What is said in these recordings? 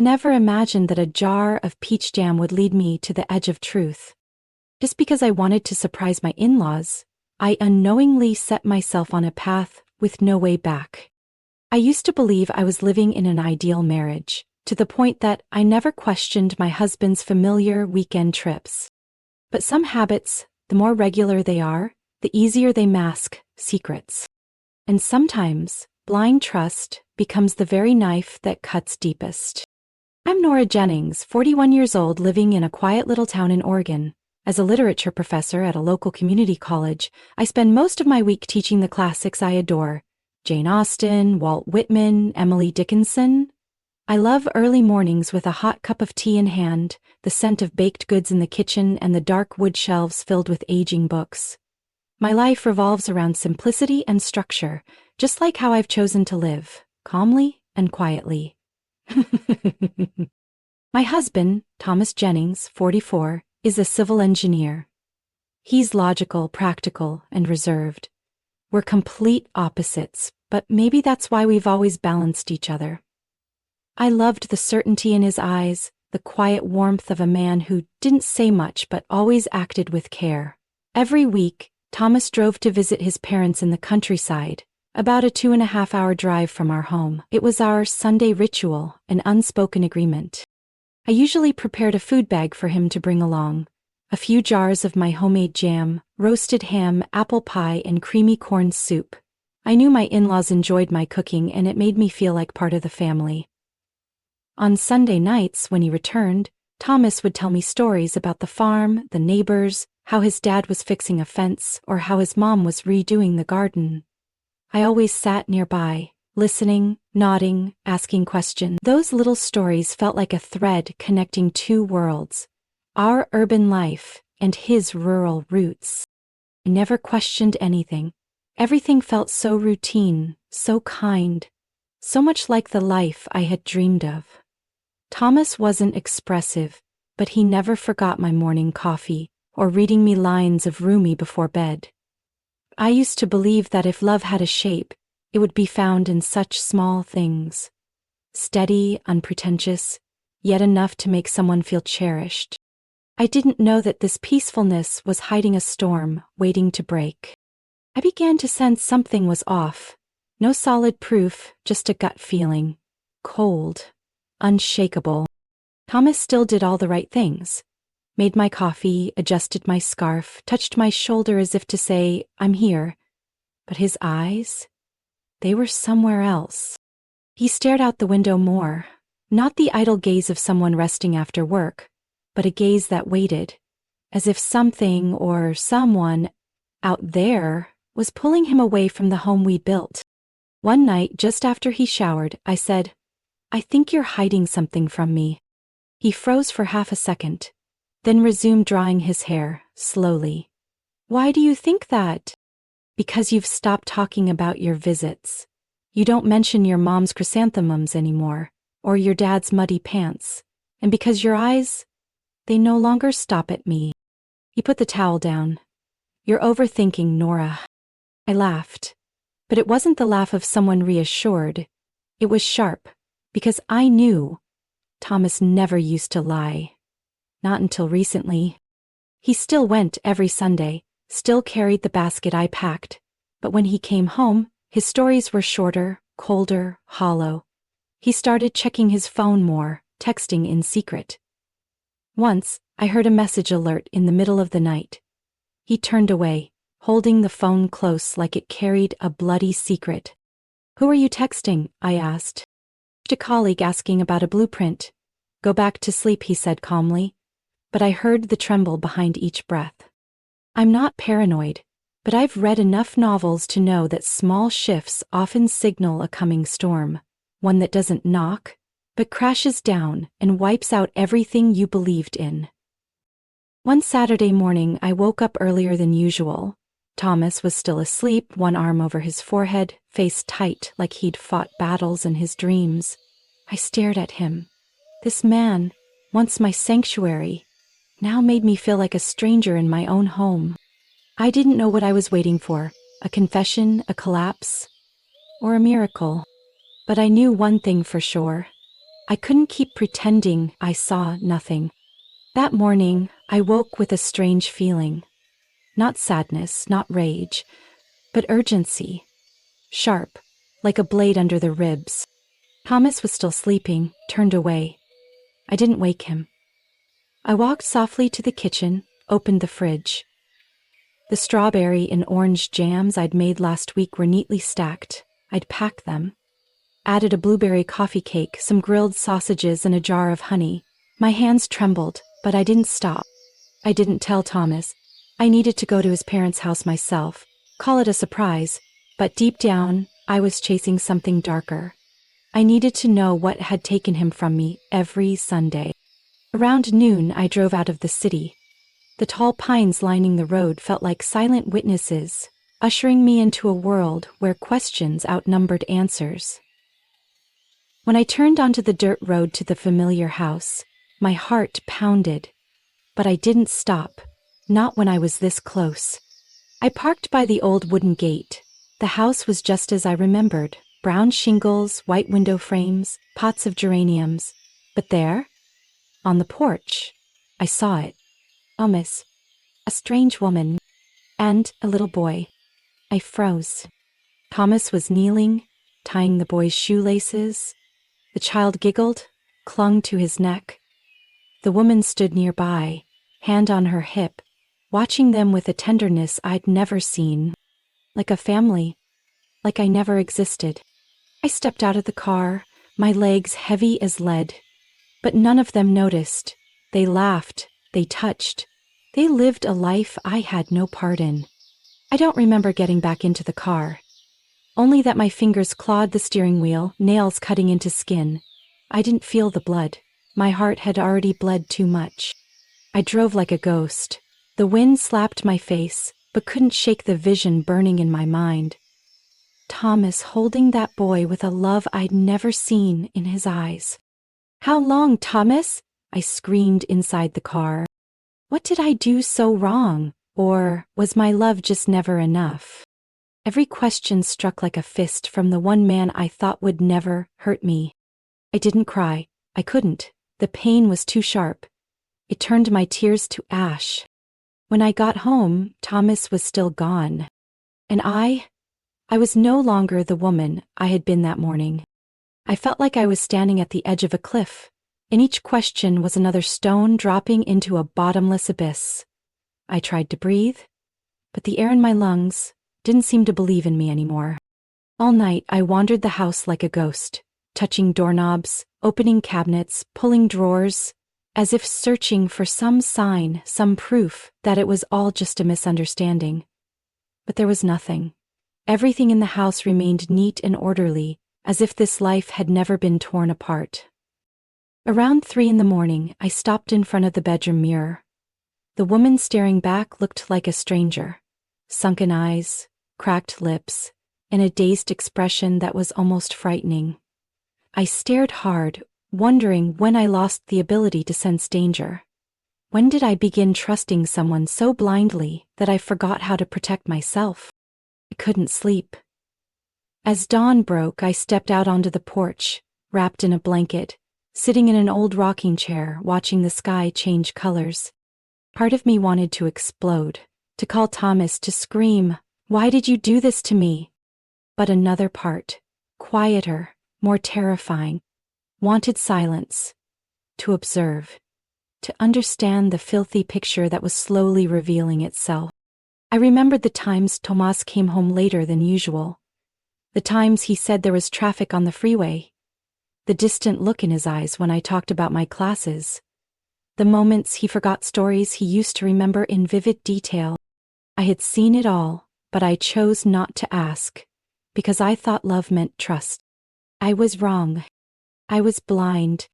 Never imagined that a jar of peach jam would lead me to the edge of truth. Just because I wanted to surprise my in-laws, I unknowingly set myself on a path with no way back. I used to believe I was living in an ideal marriage, to the point that I never questioned my husband's familiar weekend trips. But some habits, the more regular they are, the easier they mask secrets. And sometimes, blind trust becomes the very knife that cuts deepest. I'm Nora Jennings, 41 years old, living in a quiet little town in Oregon. As a literature professor at a local community college, I spend most of my week teaching the classics I adore: Jane Austen, Walt Whitman, Emily Dickinson. I love early mornings with a hot cup of tea in hand, the scent of baked goods in the kitchen, and the dark wood shelves filled with aging books. My life revolves around simplicity and structure, just like how I've chosen to live, calmly and quietly. My husband, Thomas Jennings, 44, is a civil engineer. He's logical, practical, and reserved. We're complete opposites, but maybe that's why we've always balanced each other. I loved the certainty in his eyes, the quiet warmth of a man who didn't say much but always acted with care. Every week, Thomas drove to visit his parents in the countryside, about a 2.5-hour drive from our home. It was our Sunday ritual, an unspoken agreement. I usually prepared a food bag for him to bring along: a few jars of my homemade jam, roasted ham, apple pie, and creamy corn soup. I knew my in-laws enjoyed my cooking, and it made me feel like part of the family. On Sunday nights, when he returned, Thomas would tell me stories about the farm, the neighbors, how his dad was fixing a fence, or how his mom was redoing the garden. I always sat nearby, listening, nodding, asking questions. Those little stories felt like a thread connecting two worlds: our urban life and his rural roots. I never questioned anything. Everything felt so routine, so kind, so much like the life I had dreamed of. Thomas wasn't expressive, but he never forgot my morning coffee or reading me lines of Rumi before bed. I used to believe that if love had a shape, it would be found in such small things. Steady, unpretentious, yet enough to make someone feel cherished. I didn't know that this peacefulness was hiding a storm waiting to break. I began to sense something was off. No solid proof, just a gut feeling. Cold. Unshakable. Thomas still did all the right things. Made my coffee, adjusted my scarf, touched my shoulder as if to say, "I'm here." But his eyes? They were somewhere else. He stared out the window more. Not the idle gaze of someone resting after work, but a gaze that waited, as if something or someone out there was pulling him away from the home we built. One night, just after he showered, I said, "I think you're hiding something from me." He froze for half a second, then resumed drying his hair, slowly. "Why do you think that?" "Because you've stopped talking about your visits. You don't mention your mom's chrysanthemums anymore, or your dad's muddy pants. And because your eyes, they no longer stop at me." He put the towel down. "You're overthinking, Nora." I laughed, but it wasn't the laugh of someone reassured. It was sharp, because I knew Thomas never used to lie. Not until recently. He still went every Sunday, still carried the basket I packed, but when he came home, his stories were shorter, colder, hollow. He started checking his phone more, texting in secret. Once, I heard a message alert in the middle of the night. He turned away, holding the phone close like it carried a bloody secret. "Who are you texting?" I asked. "A colleague asking about a blueprint." "Go back to sleep," he said calmly, but I heard the tremble behind each breath. I'm not paranoid, but I've read enough novels to know that small shifts often signal a coming storm, one that doesn't knock, but crashes down and wipes out everything you believed in. One Saturday morning, I woke up earlier than usual. Thomas was still asleep, one arm over his forehead, face tight like he'd fought battles in his dreams. I stared at him. This man, once my sanctuary, now made me feel like a stranger in my own home. I didn't know what I was waiting for: a confession, a collapse, or a miracle. But I knew one thing for sure. I couldn't keep pretending I saw nothing. That morning, I woke with a strange feeling. Not sadness, not rage, but urgency. Sharp, like a blade under the ribs. Thomas was still sleeping, turned away. I didn't wake him. I walked softly to the kitchen, opened the fridge. The strawberry and orange jams I'd made last week were neatly stacked. I'd packed them. Added a blueberry coffee cake, some grilled sausages, and a jar of honey. My hands trembled, but I didn't stop. I didn't tell Thomas. I needed to go to his parents' house myself. Call it a surprise, but deep down, I was chasing something darker. I needed to know what had taken him from me every Sunday. Around noon, I drove out of the city. The tall pines lining the road felt like silent witnesses, ushering me into a world where questions outnumbered answers. When I turned onto the dirt road to the familiar house, my heart pounded. But I didn't stop, not when I was this close. I parked by the old wooden gate. The house was just as I remembered, brown shingles, white window frames, pots of geraniums. But there, on the porch, I saw it. Thomas, a strange woman, and a little boy. I froze. Thomas was kneeling, tying the boy's shoelaces. The child giggled, clung to his neck. The woman stood nearby, hand on her hip, watching them with a tenderness I'd never seen. Like a family, like I never existed. I stepped out of the car, my legs heavy as lead. But none of them noticed. They laughed, they touched. They lived a life I had no part in. I don't remember getting back into the car. Only that my fingers clawed the steering wheel, nails cutting into skin. I didn't feel the blood. My heart had already bled too much. I drove like a ghost. The wind slapped my face, but couldn't shake the vision burning in my mind. Thomas holding that boy with a love I'd never seen in his eyes. "How long, Thomas?" I screamed inside the car. What did I do so wrong? Or was my love just never enough? Every question struck like a fist from the one man I thought would never hurt me. I didn't cry. I couldn't. The pain was too sharp. It turned my tears to ash. When I got home, Thomas was still gone. And I was no longer the woman I had been that morning. I felt like I was standing at the edge of a cliff, and each question was another stone dropping into a bottomless abyss. I tried to breathe, but the air in my lungs didn't seem to believe in me anymore. All night I wandered the house like a ghost, touching doorknobs, opening cabinets, pulling drawers, as if searching for some sign, some proof that it was all just a misunderstanding. But there was nothing. Everything in the house remained neat and orderly, as if this life had never been torn apart. Around 3 a.m, I stopped in front of the bedroom mirror. The woman staring back looked like a stranger. Sunken eyes, cracked lips, and a dazed expression that was almost frightening. I stared hard, wondering when I lost the ability to sense danger. When did I begin trusting someone so blindly that I forgot how to protect myself? I couldn't sleep. As dawn broke, I stepped out onto the porch, wrapped in a blanket, sitting in an old rocking chair, watching the sky change colors. Part of me wanted to explode, to call Thomas, to scream, "Why did you do this to me?" But another part, quieter, more terrifying, wanted silence, to observe, to understand the filthy picture that was slowly revealing itself. I remembered the times Tomas came home later than usual, the times he said there was traffic on the freeway, the distant look in his eyes when I talked about my classes, the moments he forgot stories he used to remember in vivid detail. I had seen it all, but I chose not to ask, because I thought love meant trust. I was wrong. I was blind.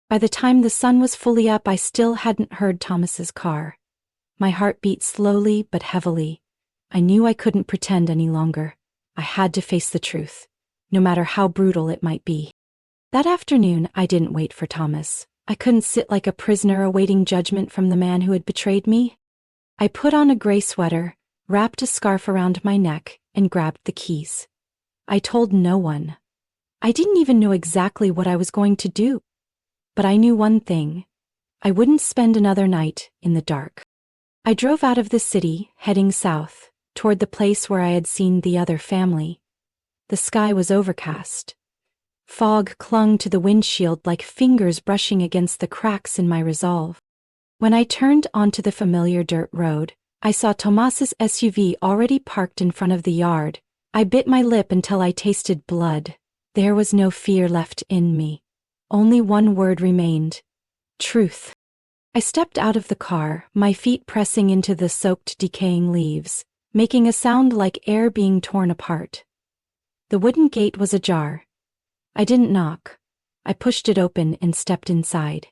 By the time the sun was fully up, I still hadn't heard Thomas's car. My heart beat slowly but heavily. I knew I couldn't pretend any longer. I had to face the truth, no matter how brutal it might be. That afternoon, I didn't wait for Thomas. I couldn't sit like a prisoner awaiting judgment from the man who had betrayed me. I put on a gray sweater, wrapped a scarf around my neck, and grabbed the keys. I told no one. I didn't even know exactly what I was going to do. But I knew one thing. I wouldn't spend another night in the dark. I drove out of the city, heading south, toward the place where I had seen the other family. The sky was overcast. Fog clung to the windshield like fingers brushing against the cracks in my resolve. When I turned onto the familiar dirt road, I saw Tomas's SUV already parked in front of the yard. I bit my lip until I tasted blood. There was no fear left in me. Only one word remained: truth. I stepped out of the car, my feet pressing into the soaked, decaying leaves, making a sound like air being torn apart. The wooden gate was ajar. I didn't knock. I pushed it open and stepped inside.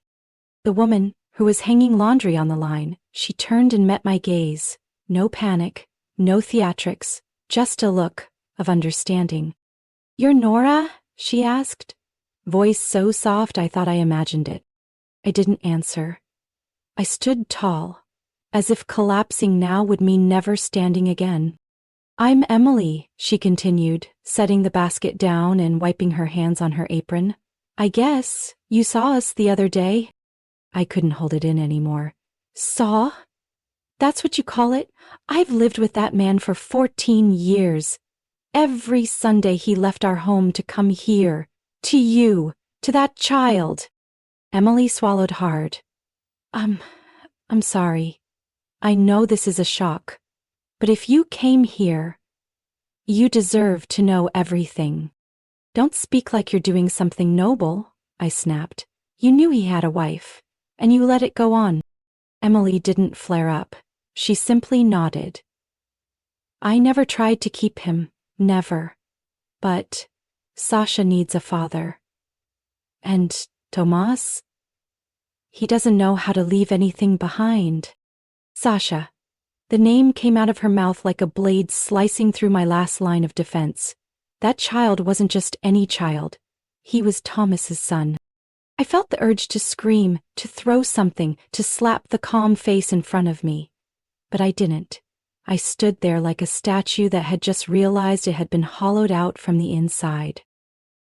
The woman, who was hanging laundry on the line, she turned and met my gaze. No panic, no theatrics, just a look of understanding. "You're Nora?" she asked. Voice so soft I thought I imagined it. I didn't answer. I stood tall, as if collapsing now would mean never standing again. "I'm Emily," she continued, setting the basket down and wiping her hands on her apron. "I guess you saw us the other day." I couldn't hold it in anymore. "Saw? That's what you call it? I've lived with that man for 14 years. Every Sunday he left our home to come here, to you, to that child." Emily swallowed hard. I'm sorry. I know this is a shock. But if you came here, you deserve to know everything." "Don't speak like you're doing something noble," I snapped. "You knew he had a wife, and you let it go on." Emily didn't flare up. She simply nodded. "I never tried to keep him, never. But Sasha needs a father. And Tomas? He doesn't know how to leave anything behind." Sasha. The name came out of her mouth like a blade slicing through my last line of defense. That child wasn't just any child. He was Thomas's son. I felt the urge to scream, to throw something, to slap the calm face in front of me. But I didn't. I stood there like a statue that had just realized it had been hollowed out from the inside.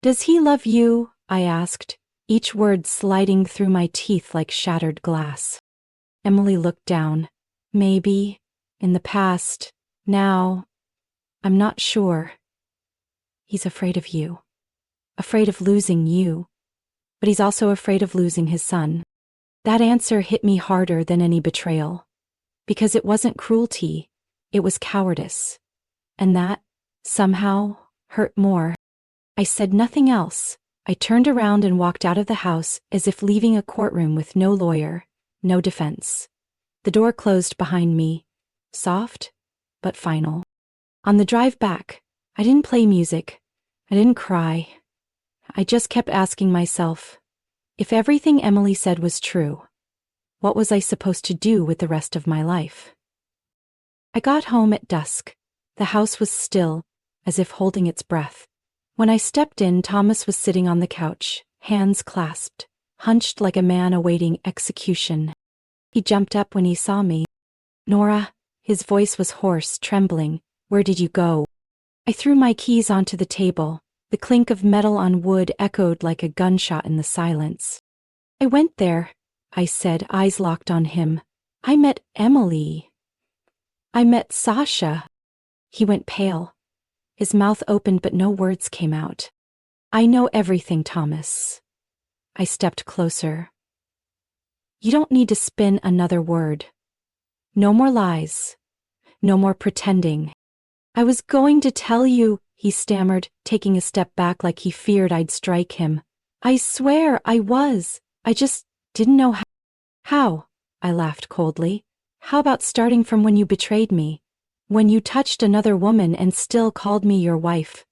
"Does he love you?" I asked, each word sliding through my teeth like shattered glass. Emily looked down. "Maybe. In the past. Now. I'm not sure. He's afraid of you. Afraid of losing you. But he's also afraid of losing his son." That answer hit me harder than any betrayal. Because it wasn't cruelty. It was cowardice. And that, somehow, hurt more. I said nothing else. I turned around and walked out of the house as if leaving a courtroom with no lawyer, no defense. The door closed behind me, soft, but final. On the drive back, I didn't play music. I didn't cry. I just kept asking myself, if everything Emily said was true, what was I supposed to do with the rest of my life? I got home at dusk. The house was still, as if holding its breath. When I stepped in, Thomas was sitting on the couch, hands clasped, hunched like a man awaiting execution. He jumped up when he saw me. "Nora," his voice was hoarse, trembling. "Where did you go?" I threw my keys onto the table. The clink of metal on wood echoed like a gunshot in the silence. "I went there," I said, eyes locked on him. "I met Emily. I met Sasha." He went pale. His mouth opened but no words came out. "I know everything, Thomas." I stepped closer. "You don't need to spin another word. No more lies. No more pretending." "I was going to tell you," he stammered, taking a step back like he feared I'd strike him. "I swear I was. I just didn't know how." "How?" I laughed coldly. "How about starting from when you betrayed me? When you touched another woman and still called me your wife?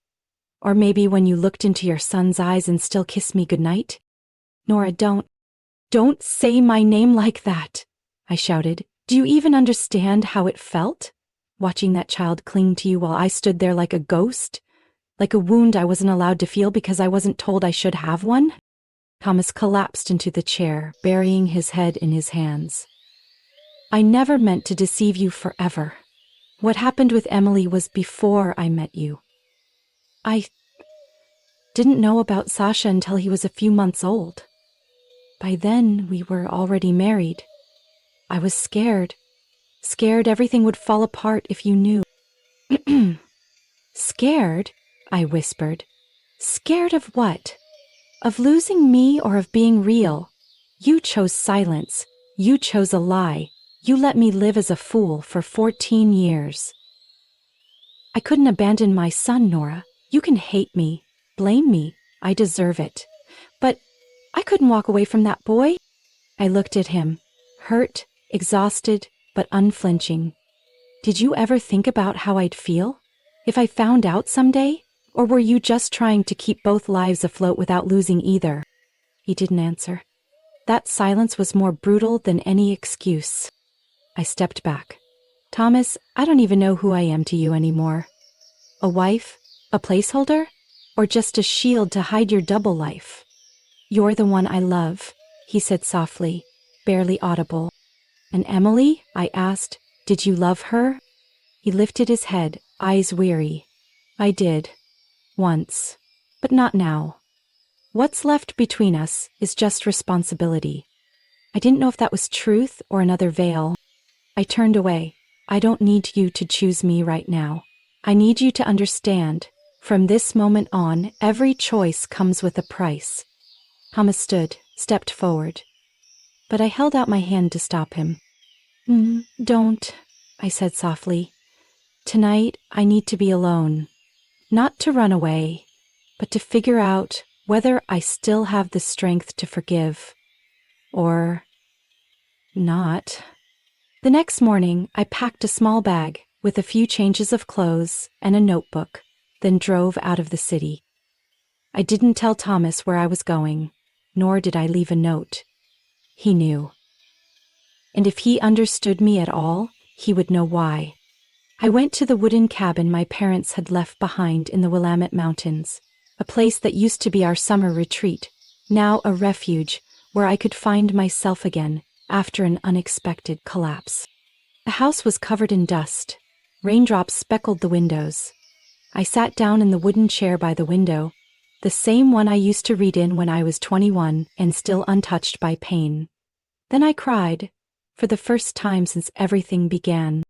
Or maybe when you looked into your son's eyes and still kissed me goodnight?" "Nora, don't say my name like that," I shouted. "Do you even understand how it felt? Watching that child cling to you while I stood there like a ghost? Like a wound I wasn't allowed to feel because I wasn't told I should have one?" Thomas collapsed into the chair, burying his head in his hands. "I never meant to deceive you forever. What happened with Emily was before I met you. I didn't know about Sasha until he was a few months old." By then, we were already married. I was scared. Scared everything would fall apart if you knew. Scared? I whispered. Scared of what? Of losing me or of being real? You chose silence. You chose a lie. You let me live as a fool for 14 years. I couldn't abandon my son, Nora. You can hate me, blame me. I deserve it. But I couldn't walk away from that boy. I looked at him, hurt, exhausted, but unflinching. Did you ever think about how I'd feel if I found out someday? Or were you just trying to keep both lives afloat without losing either? He didn't answer. That silence was more brutal than any excuse. I stepped back. Thomas, I don't even know who I am to you anymore. A wife? A placeholder? Or just a shield to hide your double life? You're the one I love, he said softly, barely audible. And Emily? I asked. Did you love her? He lifted his head, eyes weary. I did. Once. But not now. What's left between us is just responsibility. I didn't know if that was truth or another veil. I turned away. I don't need you to choose me right now. I need you to understand. From this moment on, every choice comes with a price. Thomas stood, stepped forward. But I held out my hand to stop him. Don't, I said softly. Tonight, I need to be alone. Not to run away, but to figure out whether I still have the strength to forgive. Or not. The next morning, I packed a small bag with a few changes of clothes and a notebook, then drove out of the city. I didn't tell Thomas where I was going, nor did I leave a note. He knew. And if he understood me at all, he would know why. I went to the wooden cabin my parents had left behind in the Willamette Mountains, a place that used to be our summer retreat, now a refuge where I could find myself again after an unexpected collapse. The house was covered in dust. Raindrops speckled the windows. I sat down in the wooden chair by the window, the same one I used to read in when I was 21 and still untouched by pain. Then I cried, for the first time since everything began.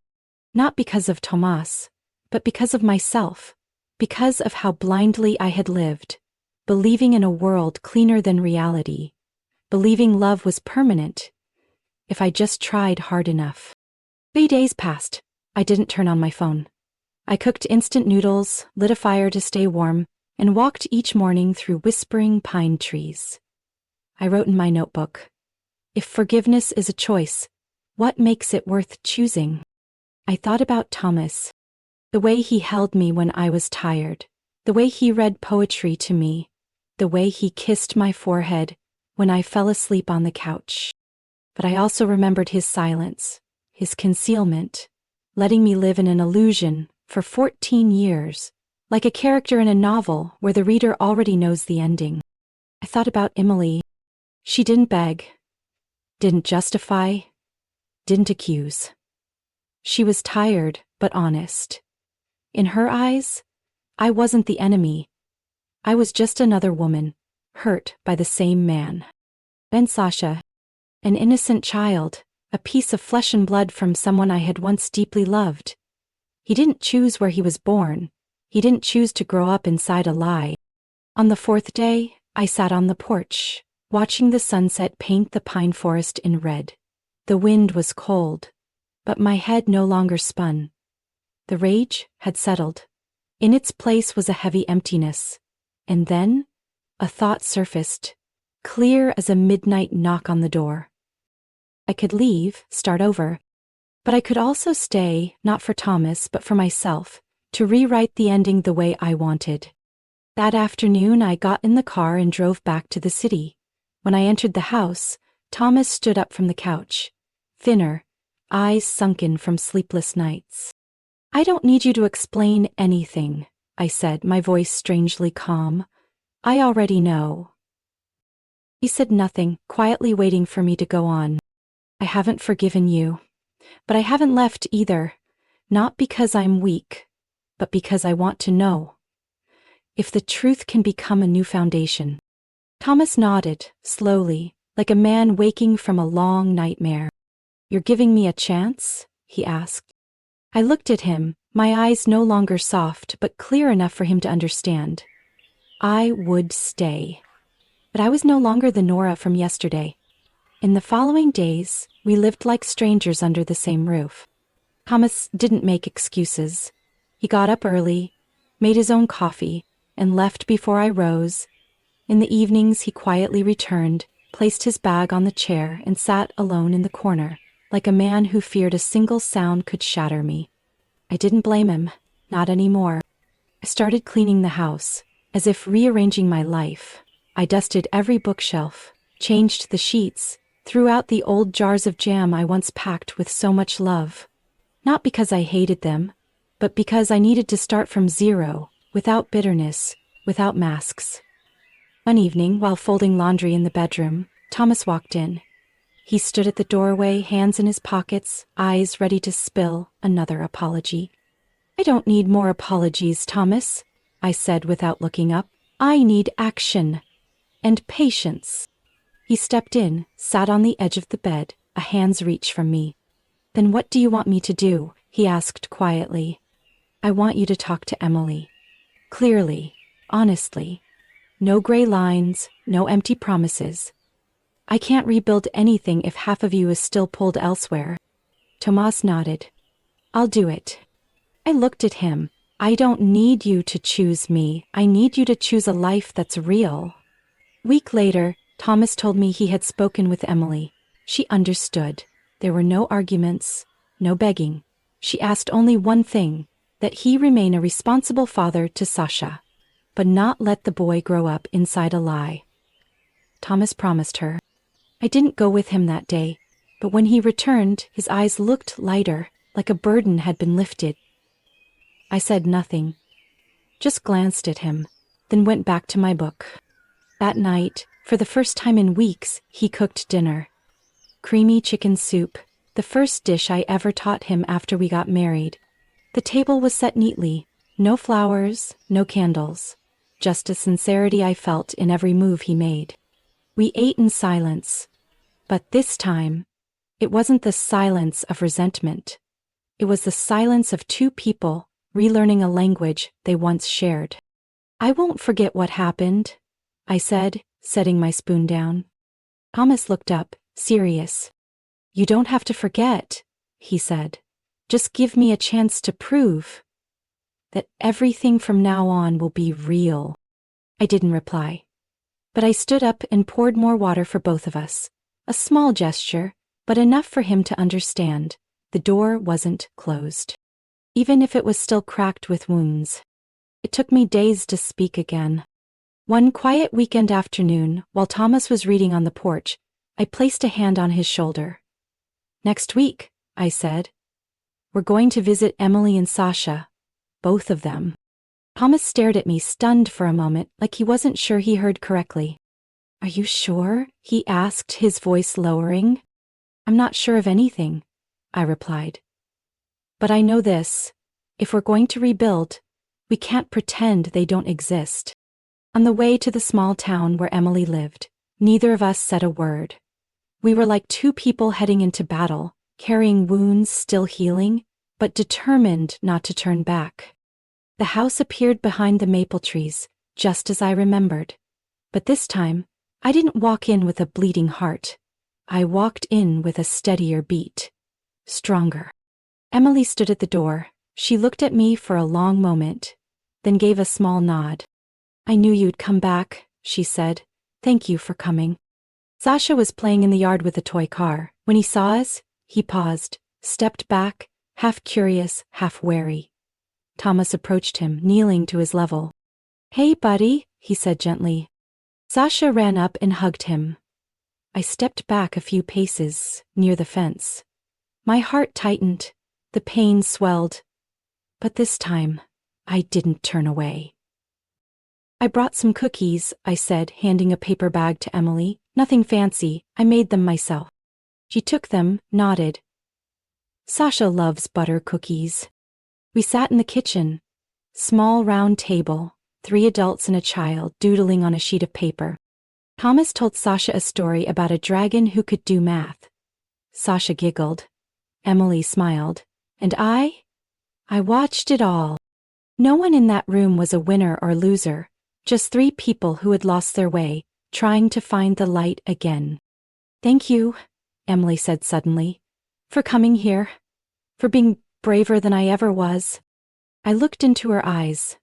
Not because of Tomas, but because of myself, because of how blindly I had lived, believing in a world cleaner than reality, believing love was permanent, if I just tried hard enough. 3 days passed. I didn't turn on my phone. I cooked instant noodles, lit a fire to stay warm, and walked each morning through whispering pine trees. I wrote in my notebook, if forgiveness is a choice, what makes it worth choosing? I thought about Thomas, the way he held me when I was tired, the way he read poetry to me, the way he kissed my forehead when I fell asleep on the couch. But I also remembered his silence, his concealment, letting me live in an illusion for 14 years, like a character in a novel where the reader already knows the ending. I thought about Emily. She didn't beg, didn't justify, didn't accuse. She was tired, but honest. In her eyes, I wasn't the enemy. I was just another woman, hurt by the same man. Then Sasha, an innocent child, a piece of flesh and blood from someone I had once deeply loved. He didn't choose where he was born. He didn't choose to grow up inside a lie. On the 4th day, I sat on the porch, watching the sunset paint the pine forest in red. The wind was cold, but my head no longer spun. The rage had settled. In its place was a heavy emptiness. And then, a thought surfaced, clear as a midnight knock on the door. I could leave, start over, but I could also stay, not for Thomas, but for myself, to rewrite the ending the way I wanted. That afternoon, I got in the car and drove back to the city. When I entered the house, Thomas stood up from the couch, thinner, eyes sunken from sleepless nights. I don't need you to explain anything, I said, my voice strangely calm. I already know. He said nothing, quietly waiting for me to go on. I haven't forgiven you, but I haven't left either, not because I'm weak, but because I want to know. If the truth can become a new foundation. Thomas nodded, slowly, like a man waking from a long nightmare. "You're giving me a chance?" he asked. I looked at him, my eyes no longer soft but clear enough for him to understand. I would stay. But I was no longer the Nora from yesterday. In the following days, we lived like strangers under the same roof. Thomas didn't make excuses. He got up early, made his own coffee, and left before I rose. In the evenings, he quietly returned, placed his bag on the chair, and sat alone in the corner, like a man who feared a single sound could shatter me. I didn't blame him, not anymore. I started cleaning the house, as if rearranging my life. I dusted every bookshelf, changed the sheets, threw out the old jars of jam I once packed with so much love. Not because I hated them, but because I needed to start from zero, without bitterness, without masks. One evening, while folding laundry in the bedroom, Thomas walked in. He stood at the doorway, hands in his pockets, eyes ready to spill another apology. "I don't need more apologies, Thomas," I said without looking up. "I need action. And patience." He stepped in, sat on the edge of the bed, a hand's reach from me. "Then what do you want me to do?" he asked quietly. "I want you to talk to Emily. Clearly, honestly. No gray lines, no empty promises. I can't rebuild anything if half of you is still pulled elsewhere." Tomas nodded. "I'll do it." I looked at him. "I don't need you to choose me. I need you to choose a life that's real." A week later, Thomas told me he had spoken with Emily. She understood. There were no arguments, no begging. She asked only one thing, that he remain a responsible father to Sasha, but not let the boy grow up inside a lie. Thomas promised her. I didn't go with him that day, but when he returned, his eyes looked lighter, like a burden had been lifted. I said nothing, just glanced at him, then went back to my book. That night, for the first time in weeks, he cooked dinner. Creamy chicken soup, the first dish I ever taught him after we got married. The table was set neatly, no flowers, no candles, just a sincerity I felt in every move he made. We ate in silence, but this time, it wasn't the silence of resentment. It was the silence of two people relearning a language they once shared. "I won't forget what happened," I said, setting my spoon down. Thomas looked up, serious. "You don't have to forget," he said. "Just give me a chance to prove that everything from now on will be real." I didn't reply. But I stood up and poured more water for both of us. A small gesture, but enough for him to understand. The door wasn't closed, even if it was still cracked with wounds. It took me days to speak again. One quiet weekend afternoon, while Thomas was reading on the porch, I placed a hand on his shoulder. "Next week," I said, "we're going to visit Emily and Sasha, both of them." Thomas stared at me, stunned for a moment, like he wasn't sure he heard correctly. "Are you sure?" he asked, his voice lowering. "I'm not sure of anything," I replied. "But I know this. If we're going to rebuild, we can't pretend they don't exist." On the way to the small town where Emily lived, neither of us said a word. We were like two people heading into battle, carrying wounds still healing, but determined not to turn back. The house appeared behind the maple trees, just as I remembered. But this time, I didn't walk in with a bleeding heart. I walked in with a steadier beat. Stronger. Emily stood at the door. She looked at me for a long moment, then gave a small nod. "I knew you'd come back," she said. "Thank you for coming." Sasha was playing in the yard with a toy car. When he saw us, he paused, stepped back, half curious, half wary. Thomas approached him, kneeling to his level. "Hey, buddy," he said gently. Sasha ran up and hugged him. I stepped back a few paces, near the fence. My heart tightened, the pain swelled. But this time, I didn't turn away. "I brought some cookies," I said, handing a paper bag to Emily. "Nothing fancy, I made them myself." She took them, nodded. Sasha loves butter cookies. We sat in the kitchen. Small round table, 3 adults and a child doodling on a sheet of paper. Thomas told Sasha a story about a dragon who could do math. Sasha giggled. Emily smiled. And I watched it all. No one in that room was a winner or loser, just three people who had lost their way, trying to find the light again. Thank you, Emily said suddenly, for coming here, for being braver than I ever was. I looked into her eyes.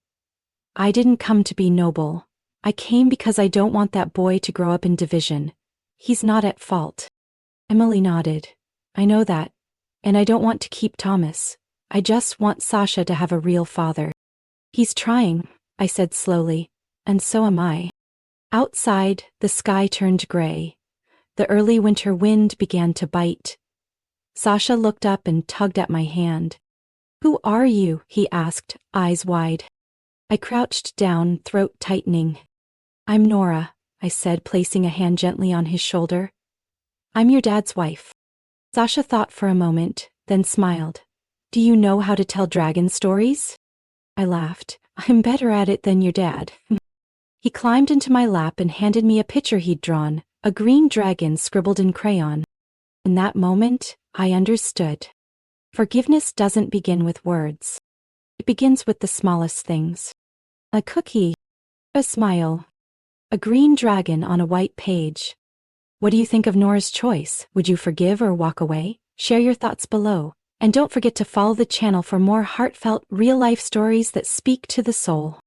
I didn't come to be noble. I came because I don't want that boy to grow up in division. He's not at fault. Emily nodded. I know that, and I don't want to keep Thomas. I just want Sasha to have a real father. He's trying, I said slowly, and so am I. Outside, the sky turned gray. The early winter wind began to bite. Sasha looked up and tugged at my hand. Who are you? He asked, eyes wide. I crouched down, throat tightening. I'm Nora, I said, placing a hand gently on his shoulder. I'm your dad's wife. Sasha thought for a moment, then smiled. Do you know how to tell dragon stories? I laughed. I'm better at it than your dad. He climbed into my lap and handed me a picture he'd drawn, a green dragon scribbled in crayon. In that moment, I understood. Forgiveness doesn't begin with words. It begins with the smallest things. A cookie, a smile, a green dragon on a white page. What do you think of Nora's choice? Would you forgive or walk away? Share your thoughts below. And don't forget to follow the channel for more heartfelt, real-life stories that speak to the soul.